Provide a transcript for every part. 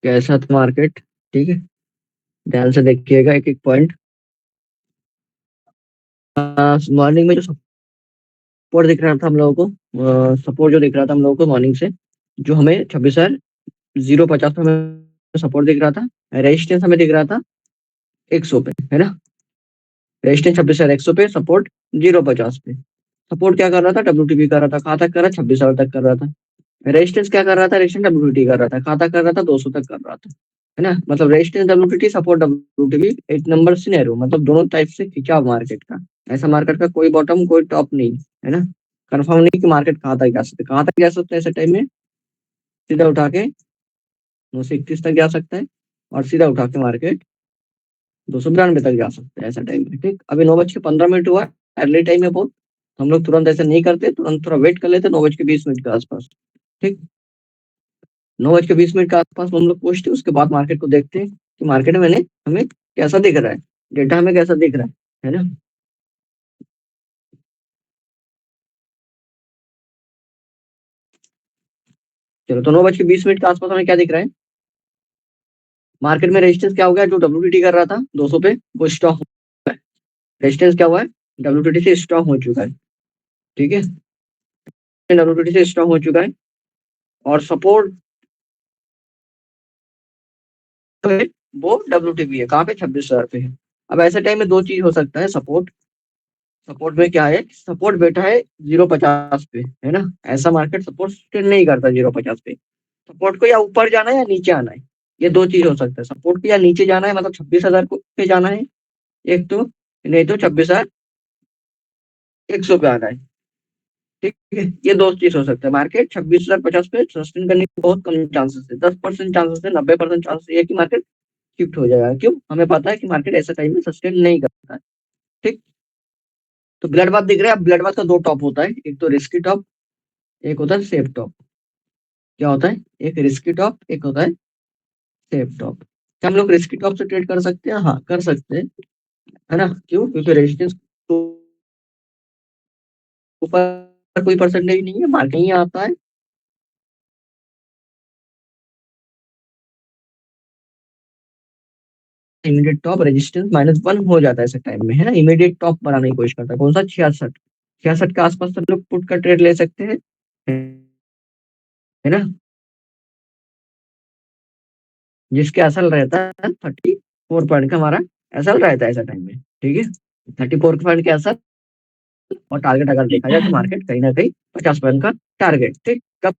कैसा था मार्केट? ठीक है, ध्यान से देखिएगा एक एक पॉइंट। मॉर्निंग में जो सपोर्ट दिख रहा था हम लोगों को, सपोर्ट जो दिख रहा था हम लोगों को मॉर्निंग से, जो हमें 26,050 पे हमें सपोर्ट दिख रहा था। रेजिस्टेंस हमें दिख रहा था 100 पे, है ना। रेजिस्टेंस 26,100 पे, सपोर्ट 0,50 पे। सपोर्ट क्या कर रहा था? डब्ल्यूटीपी कर रहा था। कहाँ तक कर रहा था? 26,000 तक कर रहा था। रेजिस्टेंस क्या कर रहा था? रेजिस्टेंस डब्ल्यूटीपी कर रहा था। कहाँ तक कर रहा था? 200 तक कर रहा था, है ना। मतलब रेजिस्टेंस डब्ल्यूटीपी, सपोर्ट डब्ल्यूटीपी, एक नंबर सिनेरियो, मतलब दोनों टाइप से खिंचाव मार्केट का। ऐसा मार्केट का कोई बॉटम कोई टॉप नहीं, है ना। कंफर्म नहीं कि मार्केट कहाँ तक जा सकता है। कहाँ तक जा सकता है ऐसे टाइम में? सीधा उठा के 931 तक जा सकता है, और सीधा उठा के मार्केट 292 तक जा सकता है ऐसा टाइम में। ठीक, अभी 9:15 हुआ, अर्ली टाइम है बहुत। हम लोग तुरंत ऐसा नहीं करते, तुरंत थोड़ा वेट कर लेते 9:20 के आसपास। ठीक, 9:20 के आसपास हम लोग पूछते हैं, उसके बाद मार्केट को देखते हैं कि मार्केट में हमें कैसा दिख रहा है, डेटा हमें कैसा दिख रहा है ना। चलो, तो 9:20 के आसपास हमें क्या दिख रहा है? मार्केट में रेजिस्टेंस क्या हो गया? जो डब्ल्यूटीटी कर रहा था 200 पे, वो स्टॉप हो गया है। रेजिस्टेंस क्या हुआ है? डब्ल्यूटीटी से स्टॉप हो चुका है। ठीक है, डब्ल्यूटीटी से स्टॉप हो चुका है। और सपोर्ट है, वो डब्ल्यूटीपी है, कहाँ पे? 26,000 पे है। अब ऐसे टाइम में दो चीज हो सकता है। सपोर्ट, सपोर्ट में क्या है? सपोर्ट बैठा है 0,50 पे, है ना। ऐसा मार्केट सपोर्ट स्टेल नहीं करता 0,50 पे। सपोर्ट को या ऊपर जाना है या नीचे आना है। ये दो चीज हो सकता है। सपोर्ट को या नीचे जाना है, मतलब 26,000 पे जाना है एक तो, नहीं तो 26,100 पे आना है। ठीक है, ये दो चीज हो सकता है। मार्केट 26,050 पे सस्टेन करने के बहुत कम चांसेस है, 10% चांसेस है, 90% चांसेस है कि मार्केट शिफ्ट हो जाएगा। क्यों? हमें पता है कि मार्केट ऐसा टाइम में सस्टेन नहीं करता है। ठीक, तो ब्लड बाथ दिख रहा है। अब ब्लड बाथ का दो टॉप होता है, एक तो रिस्की टॉप, एक होता है सेफ टॉप। क्या होता है? एक रिस्की टॉप, एक होता है सेफ टॉप। क्या हम लोग रिस्की टॉप से ट्रेड कर सकते हैं? हाँ, कर सकते हैं, है ना। क्यों? क्योंकि रेजिस्टेंस के ऊपर कोई परसेंटेज नहीं है, मार्केट ही आता है। इमीडिएट टॉप रेजिस्टेंस -1 हो जाता है ऐसे टाइम में, है ना। इमीडिएट टॉप बनाने की कोशिश करता है। कौन सा? 66, 66 के आसपास सब लोग पुट का ट्रेड ले सकते हैं, है ना। जिसके असल रहता है 34 पॉइंट का, हमारा असल रहता है ऐसा टाइम में। ठीक है, 34 पॉइंट के असल। और टारगेट अगर देखा जाए तो मार्केट कहीं ना कहीं 50 पॉइंट का टारगेट। ठीक, कब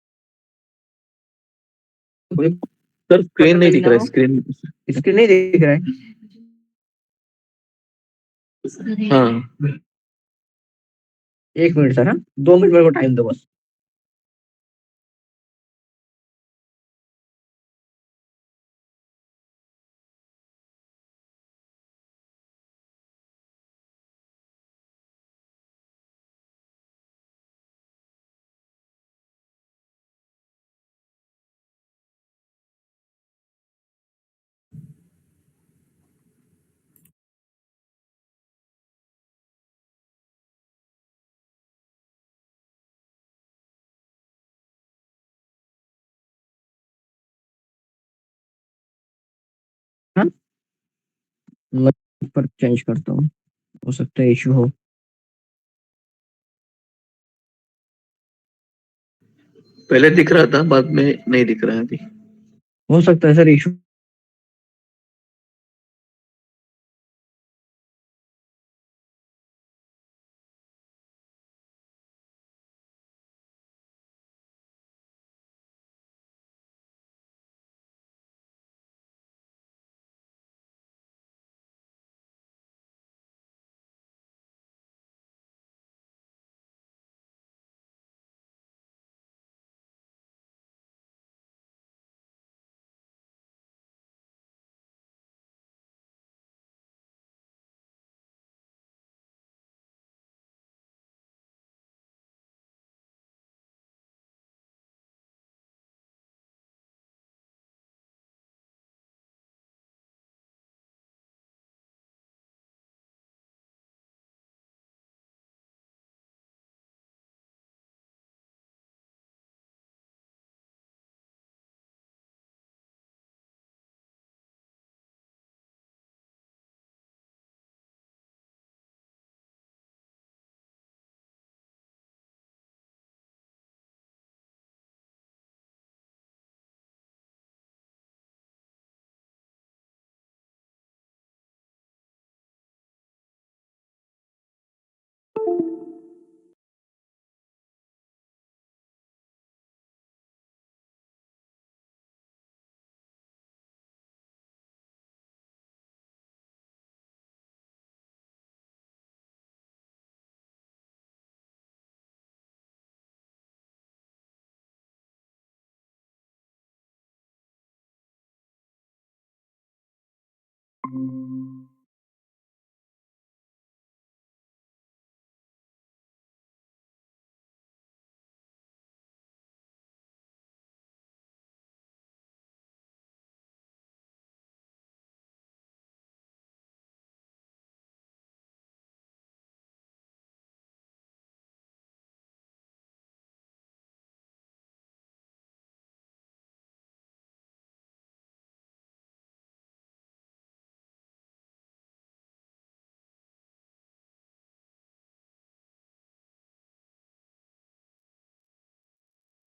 कोई सर स्क्रीन नहीं परसेंटेज दिख ना रहा है, हो, स्क्रीन। इसके नहीं दिख रहा है। हाँ। 1 मिनट सर, हाँ, 2 मिनट मेरे को टाइम दो बस। हाँ, मैं पर चेंज करता हूँ, हो सकता है इशू हो। पहले दिख रहा था, बाद में नहीं दिख रहा है अभी। हो सकता है सर इशू।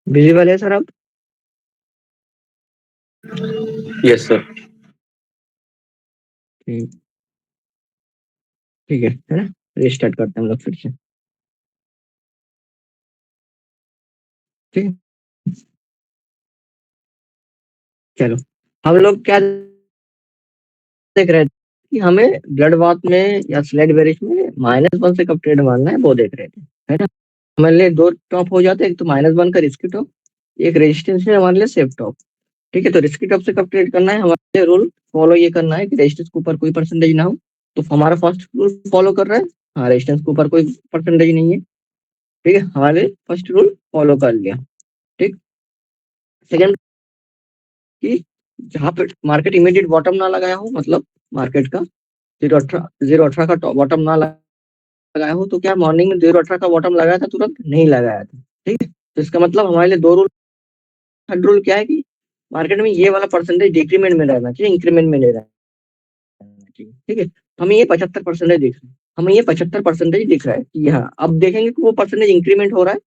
विजिबल है सर अब? Yes sir. ठीक। ठीक है ना? रिस्टार्ट करते हैं हम लोग फिर से। ठीक है, चलो। हम लोग क्या देख रहे थे कि हमें ब्लड बाथ में या स्लाइड बेरिश में -1 से कब ट्रेड मारना है वो देख रहे थे, है ना? हमारे लिए दो टॉप हो जाते हैं, एक तो -1 का रिस्की टॉप, एक रेजिस्टेंस है हमारे लिए सेफ टॉप। ठीक है, तो रिस्की टॉप से कब ट्रेड करना है, हमारे रूल फॉलो ये करना है कि रेजिस्टेंस के ऊपर कोई परसेंटेज ना हो। तो हमारा फर्स्ट रूल फॉलो कर रहा है। हाँ, रेजिस्टेंस के ऊपर कोई परसेंटेज नहीं है। ठीक है, हमारे फर्स्ट रूल फॉलो कर लिया। ठीक। सेकंड कि जहां पे मार्केट इमीडिएट बॉटम ना लगाया हो, मतलब मार्केट का 0.18 का बॉटम ना लगाया हो, तो क्या मॉर्निंग में 0.18 का बॉटम लगाया था, तुरंत नहीं लगाया था। ठीक है, तो इसका मतलब हमारे लिए दो रूल। थर्ड रूल क्या है कि मार्केट में ये वाला परसेंटेज डिक्रीमेंट में रहना चाहिए, इंक्रीमेंट में ले रहना चाहिए। ठीक है, तो हमें ये 75% दिख रहा है। हमें ये 75% दिख रहा है कि हाँ, अब देखेंगे कि वो परसेंटेज इंक्रीमेंट हो रहा है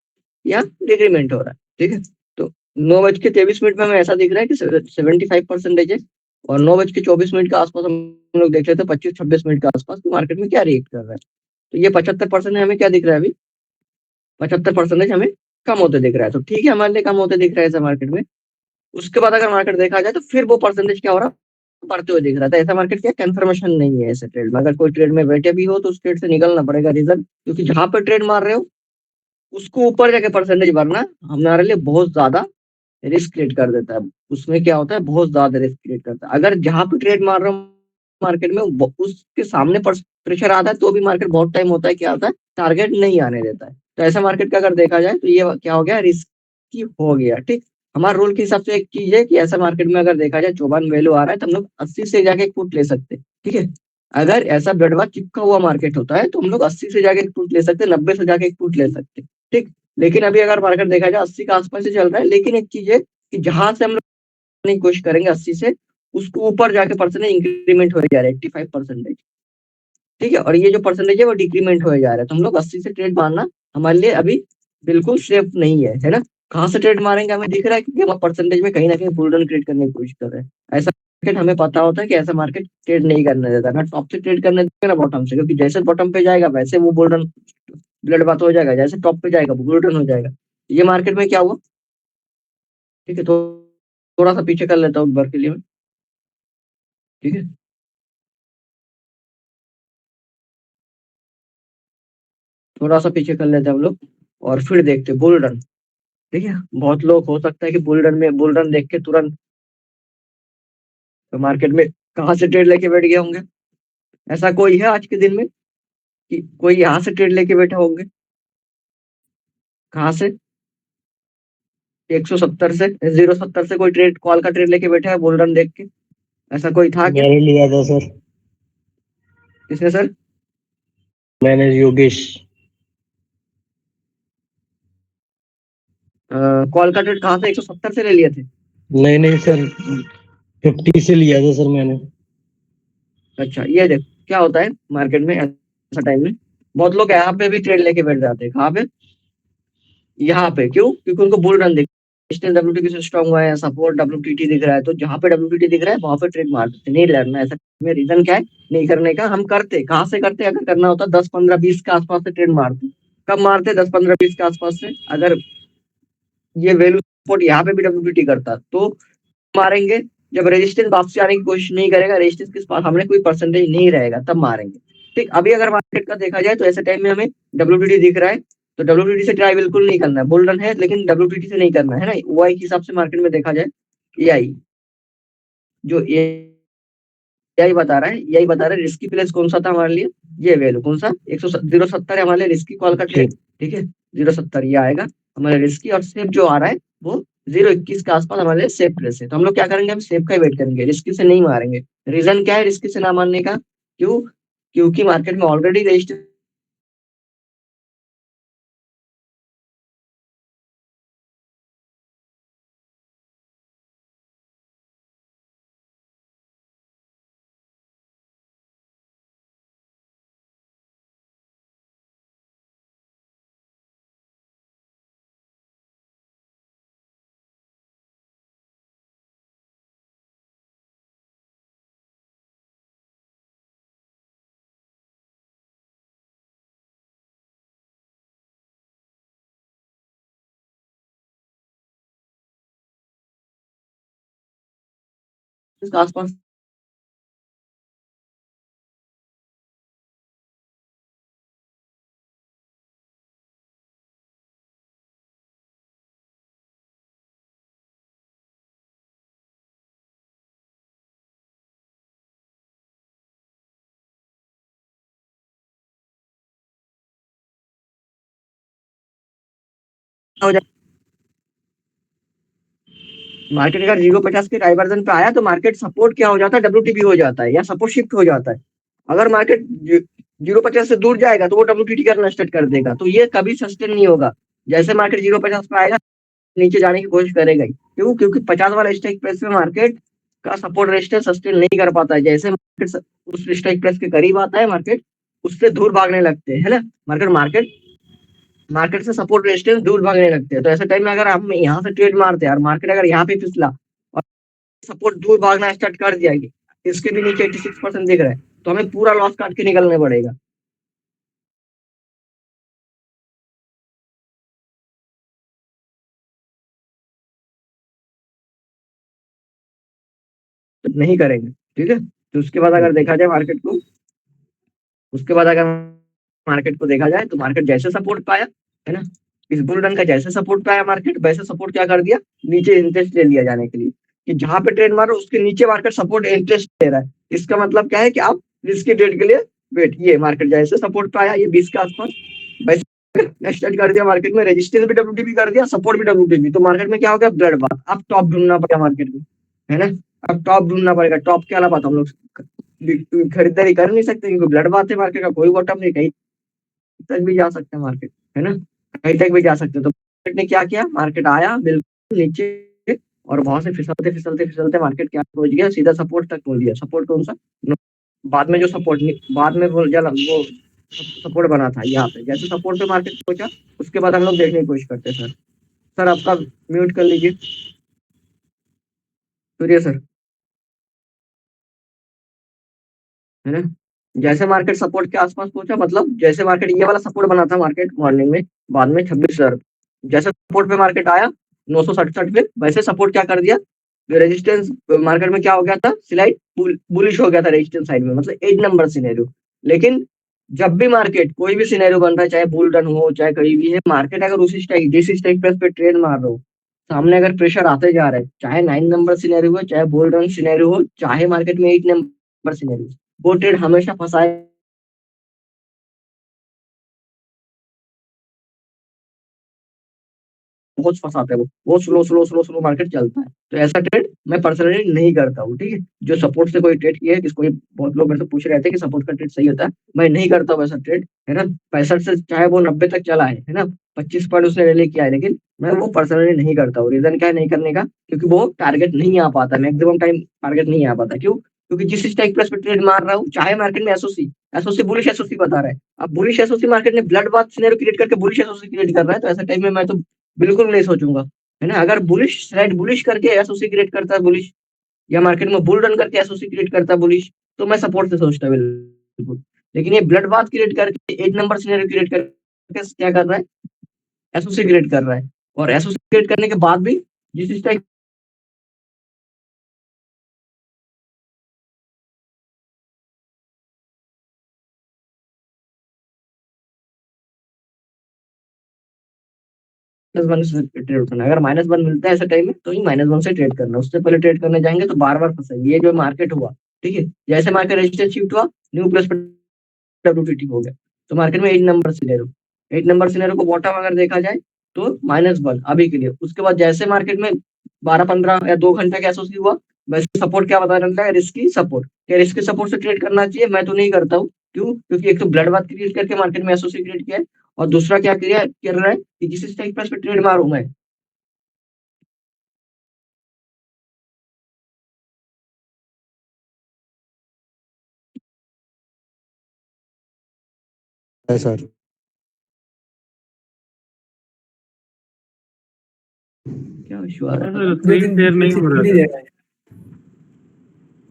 या डिक्रीमेंट हो रहा है। ठीक है, तो 9:23 में हमें ऐसा दिख रहा है कि 75% है। और 9:24 के आसपास हम लोग देख लेते हैं, 25-26 मिनट के आसपास मार्केट में क्या रिएक्ट कर रहा है। तो ये 75% हमें क्या दिख रहा है अभी, 75% हमें कम होते दिख रहा है। तो ठीक है, हमारे लिए कम होते दिख रहा है ऐसा मार्केट में। उसके बाद अगर मार्केट देखा जाए तो फिर वो परसेंटेज क्या हो रहा है, बढ़ते हुए दिख रहा था। ऐसा मार्केट क्या कंफर्मेशन नहीं है ऐसे ट्रेड में। अगर कोई ट्रेड में बैठे भी हो तो उस ट्रेड से निकलना पड़ेगा। रीजन, क्योंकि जहां पर ट्रेड मार रहे हो उसको ऊपर जाके परसेंटेज भरना हमारे लिए बहुत ज्यादा रिस्क क्रिएट कर देता है। उसमें क्या होता है, बहुत ज्यादा रिस्क क्रिएट करता है। अगर जहां पे ट्रेड मार रहा हूँ मार्केट में उसके सामने प्रेशर आता है तो भी मार्केट बहुत टाइम होता है क्या आता है, टारगेट नहीं आने देता है। तो ऐसा मार्केट का अगर देखा जाए तो ये क्या हो गया, रिस्की हो गया। ठीक। हमारे रूल के हिसाब से एक चीज है कि ऐसा मार्केट में अगर देखा जाए 54 वैल्यू आ रहा है तो हम लोग 80 से जाके एक पुट ले सकते हैं। ठीक है, अगर ऐसा ब्लड बाथ चिपका हुआ मार्केट होता है तो हम लोग 80 से जाके एक पुट ले सकते हैं, 90 से जाके एक पुट ले सकते हैं। ठीक। लेकिन अभी अगर मार्केट देखा जाए 80 के आसपास से चल रहा है, लेकिन एक चीज है कि जहां से हम लोग करने की कोशिश करेंगे 80 से, उसको ऊपर जाके परसेंटेज इंक्रीमेंट हो जा रहा है, 85%। ठीक है, और ये जो परसेंटेज है वो डिक्रीमेंट हो जा रहा है। तो हम लोग 80 से ट्रेड मारना हमारे लिए अभी बिल्कुल सेफ नहीं है ना? कहाँ से ट्रेड मारेंगे हमें दिख रहा है, क्योंकि हम परसेंटेज में कहीं ना कहीं बुल रन क्रिएट करने की कोशिश कर रहे हैं। ऐसा मार्केट हमें पता होता है कि ऐसा मार्केट ट्रेड नहीं करने देता, ना टॉप से ट्रेड करने देगा ना बॉटम से, क्योंकि जैसे बॉटम पे जाएगा वैसे वो बुल रन ब्लड बात हो जाएगा, जैसे टॉप पे जाएगा वो बुल रन हो जाएगा। ये मार्केट में क्या हुआ। ठीक है, तो थोड़ा सा पीछे कर लेता हूँ एक बार के लिए मैं। ठीक है, थोड़ा सा पीछे कर लेते हैं हम लोग और फिर देखते हैं बुल रन। ठीक है, बहुत लोग हो सकता है कि बुल रन देख के तुरंत मार्केट में कहाँ से ट्रेड लेके बैठ गए होंगे। ऐसा कोई है आज के दिन में कि कोई यहाँ से ट्रेड लेके बैठे होंगे? कहाँ से? 170 से, 0.70 से कोई ट्रेड कॉल का ट्रेड लेके बैठा है बुल रन देख के? ऐसा कोई था क्या? मैंने लिया था सर। किसने सर? मैंने योगेश। कॉल का ट्रेड कहाँ से 170 से ले लिए थे? नहीं नहीं सर, 50 से लिया था सर मैंने। अच्छा, ये देख क्या होता है मार्केट में ऐसा टाइम में, बहुत लोग यहाँ पे भी ट्रेड लेके बैठ जाते हैं। कहाँ पे? यहाँ पे। क्यों? क्योंकि उनको बुल रन दिख WTT से स्ट्रॉन्ग हुआ है, सपोर्ट WTT दिख रहा है, तो जहाँ पे WTT दिख रहा है वहां पे ट्रेड मार देते, नहीं लड़ना ऐसा में। रीजन क्या है नहीं करने का? हम करते कहाँ से करते, अगर करना होता 10-15-20 के आसपास से ट्रेड मारते। कब मारते? 10-15-20 के आसपास से। अगर ये वैल्यू सपोर्ट यहाँ पे भी WTT करता तो मारेंगे। जब रेजिस्टेंस वापसी आने की कोशिश नहीं करेगा, रेजिस्टेंस के पास हमने कोई परसेंटेज नहीं रहेगा, तब मारेंगे। ठीक। अभी अगर मार्केट का देखा जाए तो ऐसे टाइम में हमें WTT दिख रहा है, तो WTT से ट्राई बिल्कुल नहीं करना है। बुल रन है लेकिन WTT से नहीं करना है ना। OI के हिसाब से मार्केट में देखा जाए, एआई जो एआई बता रहा है, एआई बता रहा है रिस्की प्लेस कौन सा था हमारे लिए। ये वैल्यू कौन सा 0.70 है हमारे लिए रिस्की कॉल का ट्रेड। ठीक। ठीक है, 0.70 ये आएगा हमारे रिस्की, और सेफ जो आ रहा है वो 0.21 के आसपास हमारे लिए सेफ प्लेस है। तो हम लोग क्या करेंगे, हम सेफ का ही वेट करेंगे, रिस्की से नहीं मारेंगे। रीजन क्या है रिस्की से ना मारने का? क्यों? क्योंकि मार्केट में ऑलरेडी रजिस्टर इसके आसपास हो जाए। मार्केट अगर 0.50 के डाइवर्जन पे आया तो मार्केट सपोर्ट क्या हो जाता है, WTB हो जाता है या सपोर्ट शिफ्ट हो जाता है। अगर मार्केट 0.50 से दूर जाएगा तो वो WTT करना स्टार्ट कर देगा, तो ये कभी सस्टेन नहीं होगा। जैसे मार्केट 0.50 पे आएगा नीचे जाने की कोशिश करेगा ही। क्यों? क्योंकि 50 वाला स्ट्राइक प्राइस में मार्केट का सपोर्ट रेजिस्टेंस सस्टेन नहीं कर पाता है। जैसे मार्केट उस स्ट्राइक प्राइस के करीब आता है मार्केट उससे दूर भागने लगते हैं, है ना। मार्केट मार्केट मार्केट से सपोर्ट रेजिस्टेंस दूर भागने लगते हैं। तो ऐसे टाइम में अगर हम यहाँ से ट्रेड मारते हैं और मार्केट अगर यहाँ पे फिसला और सपोर्ट दूर भागना स्टार्ट कर दिया, इसके भी नीचे 86% दिख रहा है, तो हमें पूरा लॉस काट के निकलना पड़ेगा। तो नहीं करेंगे, ठीक है। तो उसके बाद अगर देखा जाए मार्केट को, उसके बाद अगर मार्केट को देखा जाए तो मार्केट जैसे सपोर्ट पाया, है ना, इस बुल रन का जैसे सपोर्ट पाया मार्केट वैसे सपोर्ट क्या कर दिया, नीचे इंटरेस्ट ले लिया जाने के लिए कि जहां पे ट्रेड मारो उसके नीचे मार्केट सपोर्ट इंटरेस्ट ले रहा है। इसका मतलब क्या है कि आप रिस्क ट्रेड के लिए वेट, ये मार्केट जैसे सपोर्ट पाया ये 20 के आसपास वैसे स्टार्ट कर दिया मार्केट में, रेजिस्टेंस भी WTB कर दिया, सपोर्ट भी WTB, तो मार्केट में क्या हो गया, ब्लड बात। अब टॉप ढूंढना पड़ेगा मार्केट में, है ना। अब टॉप ढूंढना पड़ेगा, टॉप के अलावा तो हम लोग खरीदारी कर नहीं सकते क्योंकि ब्लड बात है, मार्केट का कोई बॉटम नहीं, कहीं तक भी जा सकते हैं मार्केट, है ना, कहीं तक भी जा सकते हैं। तो मार्केट ने क्या किया, मार्केट आया बिल्कुल नीचे और वहां से फिसलते फिसलते फिसलते मार्केट क्या पहुंच गया, सीधा सपोर्ट तक पहुंच गया। सपोर्ट कौन सा, बाद में जो सपोर्ट, बाद में वो सपोर्ट बना था यहाँ पे, जैसे सपोर्ट पे मार्केट पहुंचा उसके बाद हम लोग देखने की कोशिश करते हैं। सर सर आपका म्यूट कर लीजिए, सूर्य सर, है ना। जैसे मार्केट सपोर्ट के आसपास पहुंचा, मतलब जैसे मार्केट ये वाला सपोर्ट बना था मार्केट मॉर्निंग में, बाद में 26,000 जैसे सपोर्ट पे मार्केट आया 967 पे, वैसे सपोर्ट क्या कर दिया, रेजिस्टेंस मार्केट में क्या हो गया था, स्लाइड बुलिश हो गया था रेजिस्टेंस साइड में, मतलब 8 नंबर सिनेरियो। लेकिन जब भी मार्केट कोई भी सिनेरियो बन रहा है, चाहे बुल रन हो चाहे कहीं भी है, मार्केट अगर उसी स्ट्राइक जिस स्ट्राइक प्राइस पे ट्रेड मार रहा हो, सामने अगर प्रेशर आते जा रहा है, चाहे 9 नंबर सिनेरियो हो चाहे बुल रन सिनेरियो हो चाहे मार्केट में 8 नंबर सिनेरियो, वो ट्रेड हमेशा फंसाए, बहुत फंसाता है वो slow slow slow slow market चलता है। तो ऐसा ट्रेड मैं पर्सनली नहीं करता हूँ, ठीक है। जो सपोर्ट से कोई ट्रेड किया है, किसको बहुत लोग मेरे से पूछ रहे थे कि सपोर्ट का ट्रेड सही होता है, मैं नहीं करता हूँ ऐसा ट्रेड, है ना। 65 से चाहे वो 90 तक चला है ना, 25 पॉइंट उसने रैली किया है, लेकिन मैं वो पर्सनली नहीं करता हूँ। रीजन क्या है नहीं करने का, क्योंकि वो टारगेट नहीं आ पाता, मैक्सिमम टाइम टारगेट नहीं आ पाता। क्यों? क्योंकि जिस स्ट्राइक प्राइस पे ट्रेड मार रहा हूँ, चाहे मार्केट में एसओसी एसओसी बुलिश एसओसी बता रहा है, अब बुलिश एसओसी मार्केट ने ब्लड बाथ सिनेरियो क्रिएट करके बुलिश एसओसी क्रिएट कर रहा है, तो ऐसा टाइम में मैं तो बिल्कुल नहीं सोचूंगा, है ना। अगर बुलिश स्लाइड बुलिश करके एसओसी क्रिएट करता है बुलिश, या मार्केट में बुल रन करके एसओसी क्रिएट करता है बुलिश, तो मैं सपोर्ट से सोचता बिल्कुल। लेकिन ये ब्लड बाथ क्रिएट करके 8 नंबर सिनेरियो क्रिएट करके क्या कर रहा है, एसओसी क्रिएट कर रहा है, और एसओसी क्रिएट करने के बाद भी जिस टाइप -1 से ट्रेड करना, अगर -1 मिलता है ऐसे टाइम में तो ही -1 से ट्रेड करना, उससे पहले ट्रेड करने जाएंगे तो बार बार फंसेंगे। ये जो मार्केट हुआ, ठीक है, जैसे मार्केट रेजिस्टेंस शिफ्ट हुआ न्यू प्लस WTT हो गया, तो मार्केट में 8 नंबर सिनेरियो को बॉटम अगर देखा जाए तो -1 अभी के लिए। उसके बाद जैसे मार्केट में 12-15 या 2 घंटे का एसओसी हुआ, वैसे सपोर्ट क्या बता रहा है, रिस्की सपोर्ट, क्या रिस्की सपोर्ट से ट्रेड करना चाहिए, मैं तो नहीं करता हूँ। क्यों? क्योंकि एक तो ब्लड बाथ क्रिएट करके मार्केट में एसओसी क्रिएट किया है, और दूसरा क्या किया कर रहा है कि जिस स्ट्राइक प्राइस पे ट्रेड मारू मैं, है सर। क्या इशू आ रहा है, स्क्रीन शेयर नहीं हो रहा था।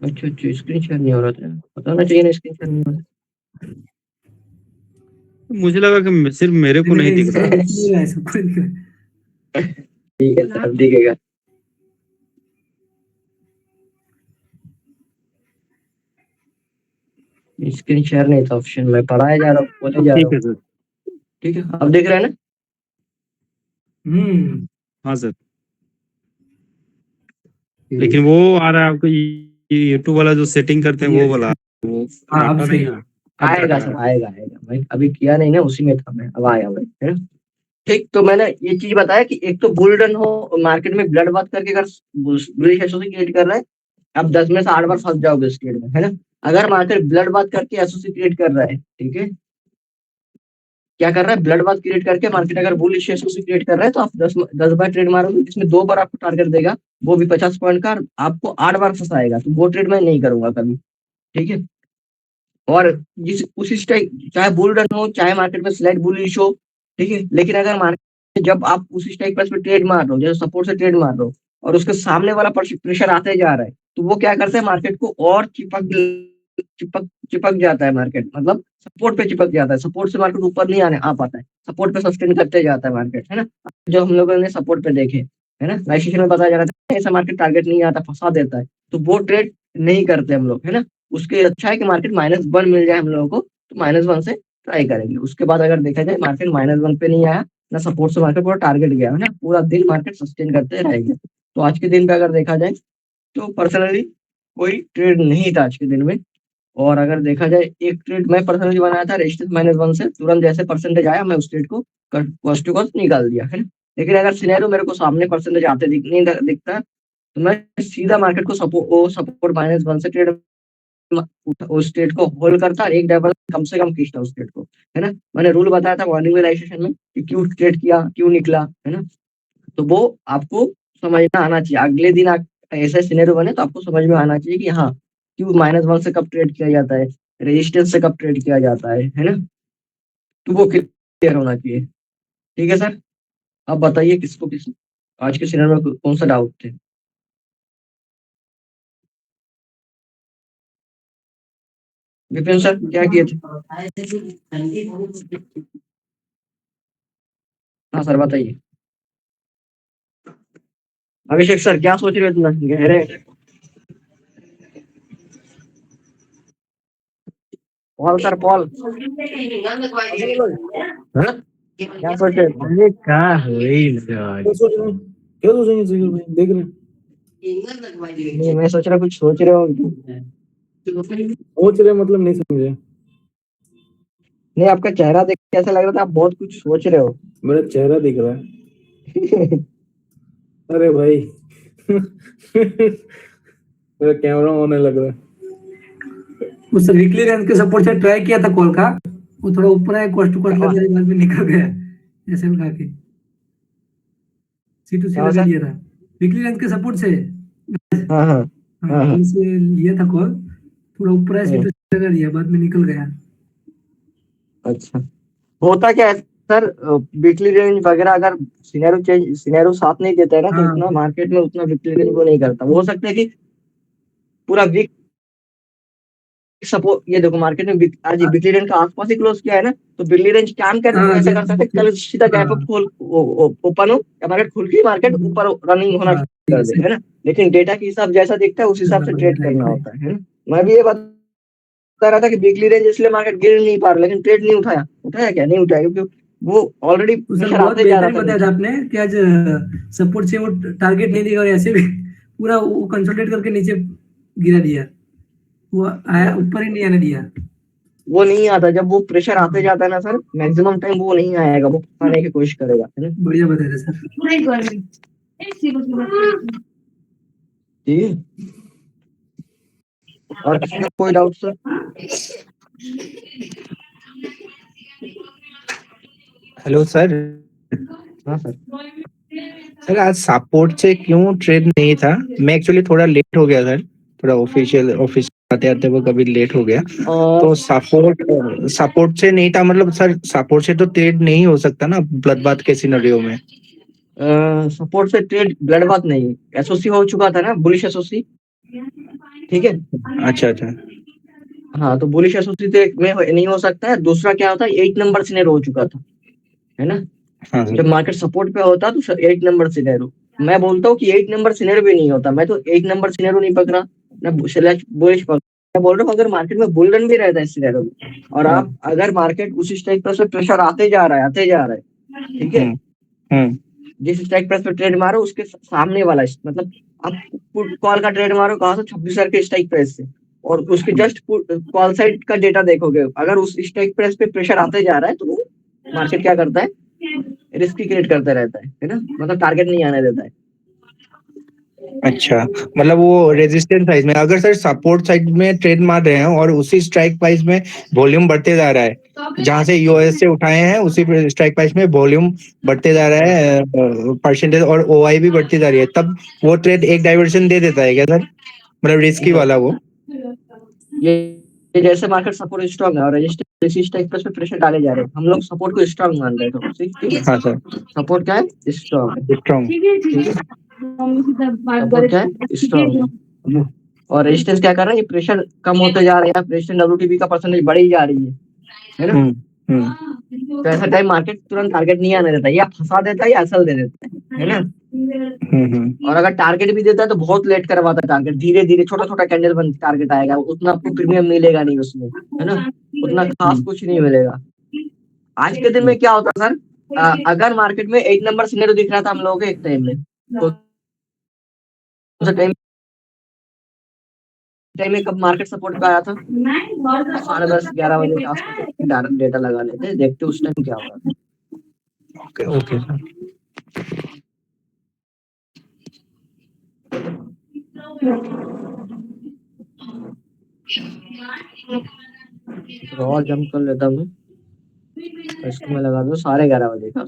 अच्छा अच्छा स्क्रीन शेयर नहीं हो रहा था, बताना चाहिए ना स्क्रीन शेयर नहीं हो रहा। मुझे लगा कि सिर्फ मेरे को नहीं दिख रहा। ठीक है सर, दिखेगा। स्क्रीन शेयर नहीं था ऑप्शन में, पढ़ाया जा रहा हूँ, बोले जा रहा ठीक हूँ। है सर। ठीक है, अब देख रहे हैं ना? हाँ सर, लेकिन वो आ रहा है आपको यूट्यूब वाला जो सेटिंग करते हैं वो वाला, वो अब डाटा सही नहीं है। आ अब आएगा डाटा सर, आएगा आएगा भाई, अभी किया नहीं ना, उसी में था मैं, अब आया भाई, है ना? ठीक, तो मैंने ये चीज बताया कि एक तो बुल रन हो मार्केट में, ब्लड बात करके अगर बुलिश एसओसी क्रिएट कर रहा है, आप 10 में से 8 बार फंस जाओगे इस ट्रेड में, है ना? अगर मार्केट ब्लड बात करके एसओसी क्रिएट कर रहा है, ठीक है, क्या कर रहा है, ब्लड बात क्रिएट करके मार्केट अगर बुलिश एसओसी क्रिएट कर रहा है, तो आप 10 बार ट्रेड मारोगे, इसमें 2 बार आपको टारगेट देगा, वो भी 50 पॉइंट का, और आपको 8 बार फंसाएगा, तो वो ट्रेड मैं नहीं करूंगा कभी। ठीक है, और जिस उसी स्ट्राइक, चाहे बुल रन हो, चाहे मार्केट में स्लाइड बुलिश हो, ठीक है, लेकिन अगर मार्केट जब आप उसी स्ट्राइक प्राइस पे ट्रेड मार रहे हो, जैसे सपोर्ट से ट्रेड मार रहे हो, और उसके सामने वाला प्रेशर आते जा रहा है, तो वो क्या करता है, मार्केट को और चिपक चिपक जाता है मार्केट, मतलब सपोर्ट पे चिपक जाता है, सपोर्ट से मार्केट ऊपर नहीं आने आ पाता है, सपोर्ट पे सस्टेन करते जाता है मार्केट, है ना? जो हम लोगों ने सपोर्ट पे देखे, है ना, लाइव सेशन में बताया जा रहा था, ऐसा मार्केट टारगेट नहीं आता, फंसा देता है, तो वो ट्रेड नहीं करते हम लोग, है ना? उसके अच्छा है कि मार्केट -1 मिल जाए हम लोगों को, तो -1 से ट्राई करेंगे। उसके बाद अगर देखा जाए मार्केट -1 पे नहीं आया ना, सपोर्ट से मार्केट पूरा टारगेट गया, है ना, पूरा दिन मार्केट सस्टेन करते रहेंगे। तो आज के दिन पे अगर देखा जाए, तो पर्सनली कोई ट्रेड नहीं था आज के दिन में। और अगर देखा जाए, एक ट्रेड मैं पर्सनली बनाया था, रेजिस्टेंस -1 से तुरंत जैसे परसेंटेज आया, मैं उस ट्रेड को कॉस्ट टू कॉस्ट निकाल दिया, है ना? लेकिन अगर सिनेरियो मेरे को सामने परसेंटेज आते नहीं दिखता, तो मैं सीधा मार्केट को सपोर्ट -1 से ट्रेड, उस स्टेट को होल्ड करता, और एक डायवर्स कम से कम खींचता उस स्टेट को, है ना? मैंने रूल बताया था मॉर्निंग रियलाइजेशन में कि क्यों ट्रेड किया, क्यों निकला, है ना? तो वो आपको समझना आना चाहिए, अगले दिन ऐसा सिनेरियो बने तो आपको समझ में आना चाहिए कि हाँ, क्यों -1 से कब ट्रेड किया जाता है, रेजिस्टेंस से कब ट्रेड किया जाता है ना? तो वो क्लियर होना चाहिए। ठीक है सर, आप बताइए किसको किस आज के सिनेरियो में कौन सा डाउट थे? विपिन सर क्या किए थे? हाँ सर बताइए। अभिषेक सर क्या सोच रहे हो इतना गहरे? पॉल सर, पॉल हाँ? क्या सोच रहे थे? अरे क्या हुई क्या सोच रहे हैं? क्या सोचेंगे जिगर भाई, देख रहे हैं। नहीं, मैं सोच रहा कुछ सोच रहे हो। सोच रहे मतलब नहीं समझे। नहीं, आपका चेहरा देख के ऐसा लग रहा था आप बहुत कुछ सोच रहे हो। मेरा चेहरा दिख रहा है। अरे भाई। मेरा कैमरा होने लग रहा है। उस वीकली रेंज के सपोर्ट से ट्राई किया था कॉल का, वो थोड़ा ऊपर आया, कॉस्ट टू कॉस्ट लगा दिया, बाद में निकल गया एसएल खा के, C2C क्या लगा सर? दिया था वीकली रेंज के सपोर्ट से। हाँ हाँ हाँ, हाँ कल से लिया था कॉल, थोड़ा ऊपर आया, C2C लगा दिया, बाद में निकल गया। अच्छा, होता क्या है सर, वीकली रेंज वगैरह अगर सिनेरियो साथ नहीं देता है ना, तो हाँ उतना मार्केट में उतना वीकली रेंज को नहीं करता। वो हो सकता है कि पूरा वीक सपोर्ट, ये देखो मार्केट में आज वीकली रेंज का आसपास ही क्लोज किया है ना, तो वीकली रेंज काम कर हाँ, ऐसा कर सकते हैं, कल सीधा गैप अप खोल ओपन हो, या मार्केट खुल के मार्केट ऊपर रनिंग होना कर दे, है ना? लेकिन डेटा के हिसाब जैसा दिखता है उस हिसाब से ट्रेड करना होता है ना? मैं भी ये बता रहा था कि वीकली रेंज इसलिए मार्केट गिर नहीं पा रहा, लेकिन ट्रेड नहीं उठाया, उठाया क्या नहीं उठाया, क्योंकि वो ऑलरेडी सर प्रेशर बहुत आते जा रहा बेहतरीन था बताया था आपने कि आज सपोर्ट से वो टारगेट नहीं देगा, और ऐसे भी पूरा वो कंसोलिडेट करके नीचे गिरा दिया, वो आया ऊपर ही नहीं आने दिया। वो नहीं आता, जब वो प्रेशर आते जाता है ना सर, मैक्सिमम टाइम वो नहीं आएगा, वो आने की कोशिश करेगा, है ना? बढ़िया बताया था सर। ठीक है, और किसी का कोई डाउट सर? Hello sir. हाँ सर। सर आज सपोर्ट से क्यों ट्रेड नहीं था? मैं एक्चुअली थोड़ा लेट हो गया सर, थोड़ा ऑफिस आते आते वो कभी लेट हो गया, तो सपोर्ट से नहीं था। मतलब सर सपोर्ट से तो ट्रेड नहीं हो सकता ना ब्लड बाथ के सिनेरियो में। सपोर्ट से ट्रेड ब्लड बाथ नहीं, एसओसी हो चुका था ना, बुलिश एसओसी। ठीक है, अच्छा अच्छा। हाँ, तो बुलिश एसओसी से में नहीं हो सकता है। दूसरा क्या होता है, 8 नंबर सिनेरियो हो चुका था, है ना? हाँ जब सर। मार्केट सपोर्ट पे होता तो 8 नंबर सिनेरियो, मैं बोलता हूँ कि 8 नंबर सिनेरियो भी नहीं होता। मैं तो 8 नंबर सिनेरियो नहीं पकड़ा ना, बुलिश मैं बोल रहा हूँ अगर मार्केट में बुल रन भी रहता है इस सिनेरियो में, और हाँ। आप अगर मार्केट उस स्ट्राइक प्राइस पे प्रेशर आते जा रहा है, ठीक है, हम्म जिस स्ट्राइक प्राइस पे ट्रेड मारो उसके सामने वाला मतलब आप कॉल का ट्रेड मारो कहाँ से, 26,000 के स्ट्राइक प्राइस से, और उसके जस्ट कॉल साइड का डेटा देखोगे, अगर उस स्ट्राइक प्राइस पे प्रेशर आते जा रहा है तो मार्केट क्या करता है, रिस्क क्रिएट करता रहता है ना, मतलब टारगेट नहीं आने देता है। अच्छा, मतलब वो रेजिस्टेंस प्राइस में अगर सर सपोर्ट साइड में ट्रेड मार रहे हैं और उसी स्ट्राइक प्राइस में वॉल्यूम बढ़ते जा रहा है, जहां से यूएस से उठाए हैं उसी स्ट्राइक प्राइस में वॉल्यूम बढ़ते जा रहा है, परसेंटेज और ओआई भी बढ़ती जा रही है, तब वो ट्रेड एक डाइवर्शन दे देता है क्या सर, मतलब रिस्की वाला वो? ये जैसे मार्केट सपोर्ट स्ट्रॉन्ग है और रेजिस्टेंस इस टाइप पे प्रेशर डाले जा रहे हैं, हम लोग सपोर्ट को स्ट्रॉन्ग मान रहे हैं, ठीक है, हाँ सर, सपोर्ट क्या है, स्ट्रॉन्ग है, स्ट्रॉन्ग। ठीक है, सपोर्ट क्या है, स्ट्रॉन्ग है, और रेजिस्टेंस क्या कर रहा है, ये प्रेशर कम होते जा रहा है, रेजिस्टेंस डब्ल्यूटीपी का परसेंटेज बढ़ी जा रही है ना, तो ऐसा टाइम मार्केट तुरंत टारगेट नहीं आने देता, या फंसा देता है या असल दे देता है ना, और अगर टारगेट भी देता है तो बहुत लेट करवाता है टारगेट, धीरे धीरे छोटा छोटा कैंडल बन टारगेट आएगा, उतना आपको प्रीमियम मिलेगा नहीं उसमें, है ना, उतना खास कुछ नहीं मिलेगा। आज के दिन में क्या होता है सर, अगर मार्केट में 8 नंबर सिनेरियो दिख रहा था हम लोगों को एक टाइम में, तो टाइम में कब मार्केट सपोर्ट पे आया था, 10:30-11 बजे के आसपास डेटा लगा लेते, देखते उस टाइम क्या होगा। Okay okay sir. और जंप कर लेता हूँ, इसको मैं लगा दूँ 11:30 बजे का।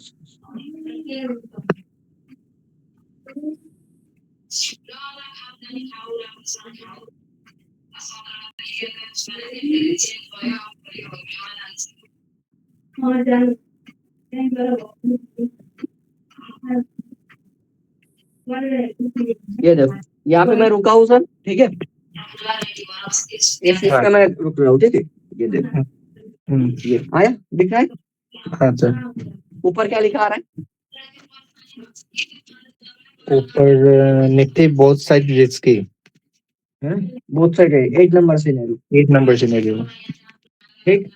ये देखो यहाँ पे मैं रुका हूँ सर, ठीक है, इस पे मैं रुक रहा हूँ, ठीक है, ये देखो ये आया दिख रहा है, हाँ सर, ऊपर क्या लिखा आ रहा है, ऊपर Nifty both side risky, both side है, 8 नंबर सिनेरियो, 8 नंबर सिनेरियो। ठीक,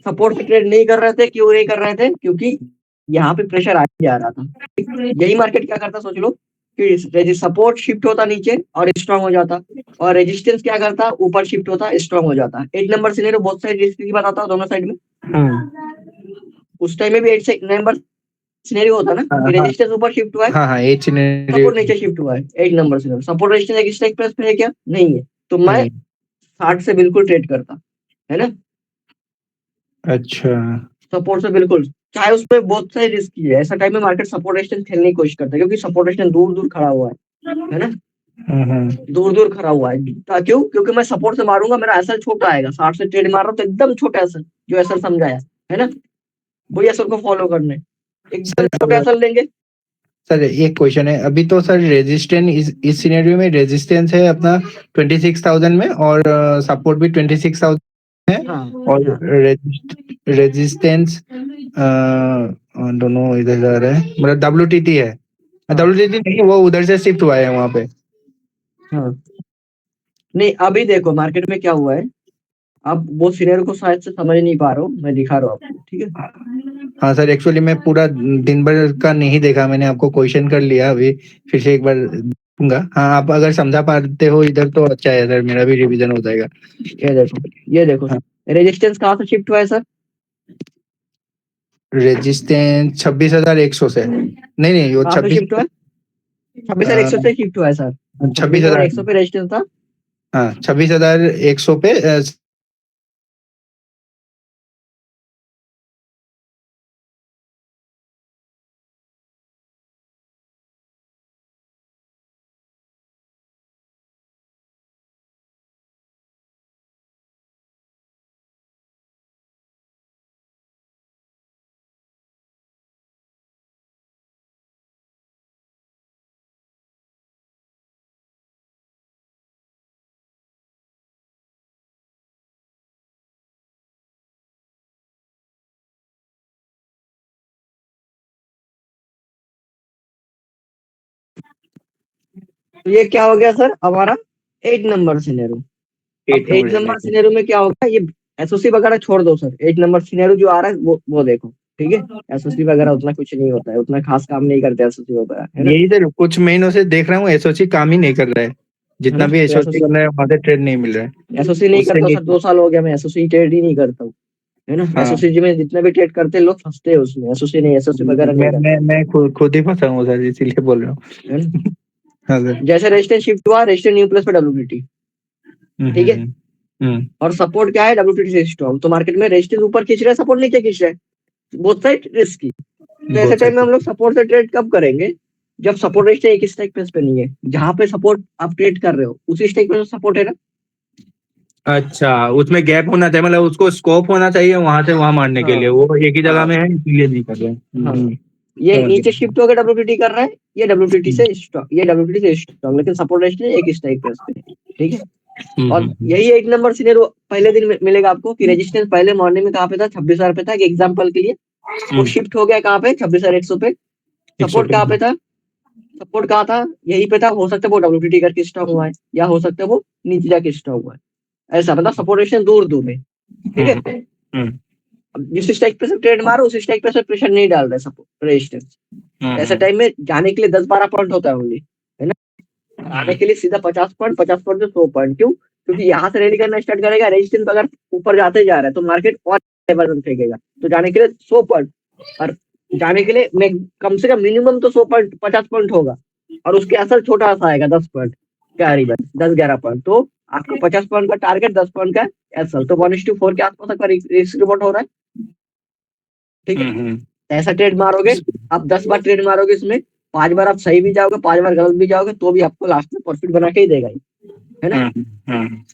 सपोर्ट पे ट्रेड नहीं कर रहे थे, क्यों नहीं कर रहे थे, क्योंकि यहाँ पे प्रेशर आ जा रहा था, यही मार्केट क्या करता सोच लो, कि सपोर्ट शिफ्ट होता नीचे और स्ट्रांग हो जाता, और रेजिस्टेंस क्या करता, ऊपर शिफ्ट होता स्ट्रांग हो जाता। 8 नंबर सिनेरियो बहुत साइड रिस्क की बताता दोनों साइड में, उस टाइम में भी 8 नंबर सिनेरियो होता ना, कि रेजिस्टेंस ऊपर शिफ्ट हुआ है, हाँ हाँ, 8 सिनेरियो। सपोर्ट नीचे शिफ्ट हुआ है, 8 नंबर सिनेरियो, सपोर्ट रेजिस्टेंस एक स्ट्राइक प्राइस पे है क्या, नहीं है, तो मैं 60 से बिल्कुल ट्रेड करता, है ना, अच्छा, सपोर्ट से बिल्कुल, चाहे उसमें बहुत सारी रिस्क है, ऐसा टाइम में मार्केट सपोर्ट रेजिस्टेंस खेलने की कोशिश करता है, क्योंकि सपोर्ट रेजिस्टेंस दूर दूर खड़ा हुआ है ना, दूर दूर खड़ा हुआ है, क्यों, क्योंकि मैं सपोर्ट से मारूंगा मेरा एसएल छोटा आएगा, 60 से ट्रेड मार रहा हूँ तो एकदम छोटा एसएल, जो एसएल समझाया है ना, वही एसएल को फॉलो करने, एकदम छोटा एसएल लेंगे। सर एक क्वेश्चन है, अभी तो सर रेजिस्टेंस इस सिनेरियो में रेजिस्टेंस है अपना 26,000 में, और सपोर्ट भी 26,000 है, और रेजिस्टेंस दोनों इधर जा रहे हैं, मतलब WTT है, WTT नहीं, वो उधर से शिफ्ट हुआ है वहां पे। हाँ नहीं, अभी देखो मार्केट में क्या हुआ है, आप वो सिनेरियो को शायद से समझ नहीं पा रहे हो, मैं दिखा रहा हूँ आपको, ठीक है। हाँ सर, एक्चुअली मैं पूरा दिन भर का नहीं देखा, मैंने आपको क्वेश्चन कर लिया, अभी फिर से एक बार दूंगा। हाँ, आप अगर समझा पाते हो इधर तो अच्छा है सर, मेरा भी रिवीजन हो जाएगा। ये देखो हाँ। रेजिस्टेंस कहाँ से शिफ्ट हुआ है सर, रेजिस्टेंस 26,100 से, नहीं नहीं, वो कहाँ से 26, शिफ्ट हुआ है, 26,100 से शिफ्ट हुआ है सर, 26,100 पे रेजिस्टेंस था, हाँ 26,100 पे तो ये क्या हो गया सर हमारा 8 नंबर सिनेरियो, अब 8 नंबर सिनेरियो में क्या होगा, ये एसओसी वगैरह छोड़ दो सर, 8 नंबर सिनेरियो जो आ रहा है वो देखो, ठीक है। एसओसी वगैरह उतना कुछ नहीं होता है, उतना खास काम नहीं करते एसओसी वगैरह, है ना। यही तो कुछ महीनों से देख रहा हूँ एसओसी काम ही नहीं कर रहा है, जितना भी एसओसी कर रहा है वहां से ट्रेड नहीं मिल रहा है। एसओसी नहीं उससे करता नहीं- सर, 2 साल हो गया मैं एसओसी ट्रेड ही नहीं करता हूँ, है ना। हाँ। एसओसी में जितने भी ट्रेड करते हैं लोग फंसते हैं उसमें, एसओसी नहीं, एसओसी वगैरह नहीं करते, मैं खुद ही फंसा हूँ सर, इसीलिए बोल रहा हूँ। है ना। हाँ सर। जैसे रेजिस्टेंस शिफ्ट हुआ, रेजिस्टेंस न्यू प्लस पे डब्ल्यूटीटी, ठीक है। और सपोर्ट क्या है, डब्ल्यूटीटी से स्ट्रॉन्ग, तो मार्केट में रेजिस्टेंस ऊपर खींच रहा है, सपोर्ट नीचे खींच रहा है, बोथ साइड रिस्की। तो ऐसे टाइम में हम लोग सपोर्ट से ट्रेड कब करेंगे, जब सपोर्ट रेजिस्टेंस एक स्ट्राइक प्राइस पे नहीं है, जहां पे सपोर्ट आप ट्रेड कर रहे हो उसी स्ट्राइक प्राइस सपोर्ट है ना। अच्छा, उसमें गैप होना चाहिए, मतलब उसको स्कोप होना चाहिए वहां से वहां मारने के हाँ, लिए, वो एक ही जगह हाँ, में है इसलिए नहीं कर रहे हैं। हाँ। ये समझ नीचे गया। शिफ्ट होकर डब्ल्यूटीटी कर रहा है, ये डब्ल्यूटीटी से स्ट्रॉन्ग, ये डब्ल्यूटीटी से स्ट्रॉन्ग, लेकिन सपोर्ट रेजिस्टेंस एक स्ट्राइक प्राइस पे है, ठीक है। और यही 8 नंबर सिनेरियो पहले दिन मिलेगा आपको कि रेजिस्टेंस पहले मॉर्निंग में कहाँ पे था, 26,000 पे था, एक एग्जांपल के लिए। वो शिफ्ट हो गया कहाँ पे, 26,100 पे। सपोर्ट कहाँ पे था, सपोर्ट कहाँ था, यही पे था। हो सकता है वो डब्ल्यूटीटी करके स्ट्रॉन्ग हुआ है, या हो सकता है वो नीचे जाके स्ट्रॉन्ग हुआ है, ऐसा मतलब सपोर्ट रेजिस्टेंस दूर दूर है, ठीक है। अब जिस स्ट्राइक पे से ट्रेड मारो उस स्ट्राइक पे से प्रेशर नहीं डाल रहे सपोर्ट रेजिस्टेंस, ऐसे टाइम में जाने के लिए 10-12 पॉइंट होता है ओनली, है ना। आने के लिए सीधा 50 पॉइंट, 50 पॉइंट से 100 पॉइंट, क्यों, क्योंकि यहाँ से रैली करना स्टार्ट करेगा, रेजिस्टेंस अगर ऊपर जाते जा रहा है तो मार्केट और लेवल में फेंकेगा, तो जाने के लिए 100 पॉइंट, और जाने के लिए कम से कम मिनिमम तो 100 पॉइंट, 50 पॉइंट होगा, और उसके असर छोटा सा आएगा 10 पॉइंट करीबन, 10-11 पॉइंट। तो आपका 50 पॉइंट का टारगेट, 10 पॉइंट का एसएल, तो 1:4 के आसपास का रिस्क रिवॉर्ड हो रहा है, ठीक है। ऐसा ट्रेड मारोगे आप, 10 बार ट्रेड मारोगे, इसमें 5 बार आप सही भी जाओगे, 5 बार गलत भी जाओगे, तो भी आपको लास्ट में प्रॉफिट बना के ही देगा, है ना।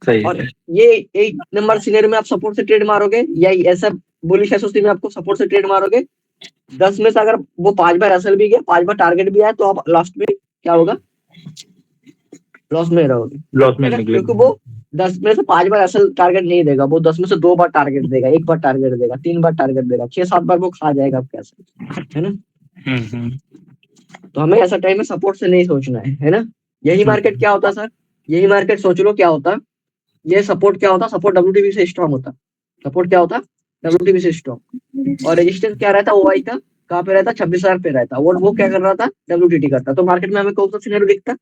सही और है। ये 8 नंबर सिनेरियो में आप सपोर्ट से ट्रेड मारोगे, या ऐसा बुलिश एसओसी में आपको सपोर्ट से ट्रेड मारोगे, 10 में से अगर वो 5 बार एसएल भी गया, 5 बार टारगेट भी आया, तो आप लास्ट में क्या होगा, लॉस में रहोगे, लॉस में है ना। निकले। क्योंकि वो 10 में से 5 बार एसएल टारगेट नहीं देगा, वो 10 में से 2 बार टारगेट देगा, 1 बार टारगेट देगा, 3 बार टारगेट देगा, 6-7 बार वो खा जाएगा आपके एसएल, है ना। तो हमें ऐसा टाइम में सपोर्ट से नहीं सोचना है ना। यही मार्केट क्या होता सर, यही मार्केट सोच लो क्या होता, ये सपोर्ट क्या होता, सपोर्ट डब्ल्यूटीबी से स्ट्रॉन्ग होता, सपोर्ट क्या होता, डब्ल्यूटीबी से स्ट्रॉन्ग, और रेजिस्टेंस क्या रहता, ओआई का कहाँ पे रहता, 26,000 पे रहता, और वो क्या कर रहा था, डब्ल्यूटीटी करता। तो मार्केट में हमें कौन सा सिनेरियो दिखता,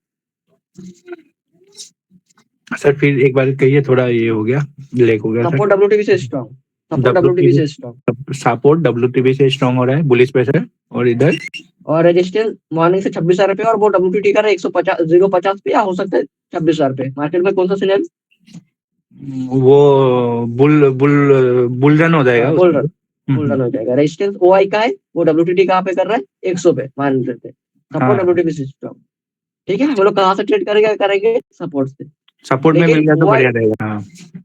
सर फिर एक बार कहिए, थोड़ा ये हो गया, लेक हो गया। सपोर्ट डब्ल्यूटीबी से स्ट्रॉन्ग, सपोर्ट डब्ल्यूटीबी से स्ट्रॉन्ग, सपोर्ट डब्ल्यूटीबी से स्ट्रॉन्ग हो रहा है, बुलिश प्रेशर, और इधर और रेजिस्टेंस मॉर्निंग से 26,000 पे, और वो डब्ल्यूटीटी कर रहा है 150 पे, या हो सकता है 26,000 पे। मार्केट में कौन सा सिनेरियो, वो बुल रन हो जाएगा बुल उसमें। रन हो जाएगा। रेजिस्टेंस ओआई का है, वो डब्ल्यूटीटी कहाँ पे कर रहा है, 100 पे मान लेते हैं, सपोर्ट डब्ल्यूटीटी से स्ट्रॉन्ग, ठीक है। हम लोग कहाँ से ट्रेड करेंगे सपोर्ट से, सपोर्ट में मिल लेकिन गया तो OI बढ़िया रहेगा।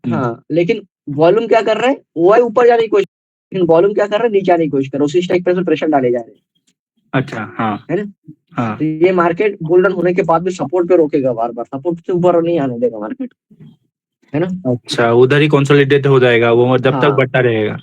हाँ, लेकिन वॉल्यूम क्या कर रहा है, ओआई ऊपर जाने की कोशिश, लेकिन वॉल्यूम क्या कर रहा है, नीचे आने की कोशिश कर रहा है, उसी स्ट्राइक पे प्रेशर डाले जा रहे हैं, अच्छा, हाँ, है ना। हाँ। तो ये मार्केट बुल रन होने के बाद भी सपोर्ट पे रोकेगा, बार बार सपोर्ट से ऊपर नहीं आने देगा मार्केट, है ना। अच्छा, उधर ही कंसोलिडेट हो जाएगा वो, जब तक हाँ, बढ़ता रहेगा।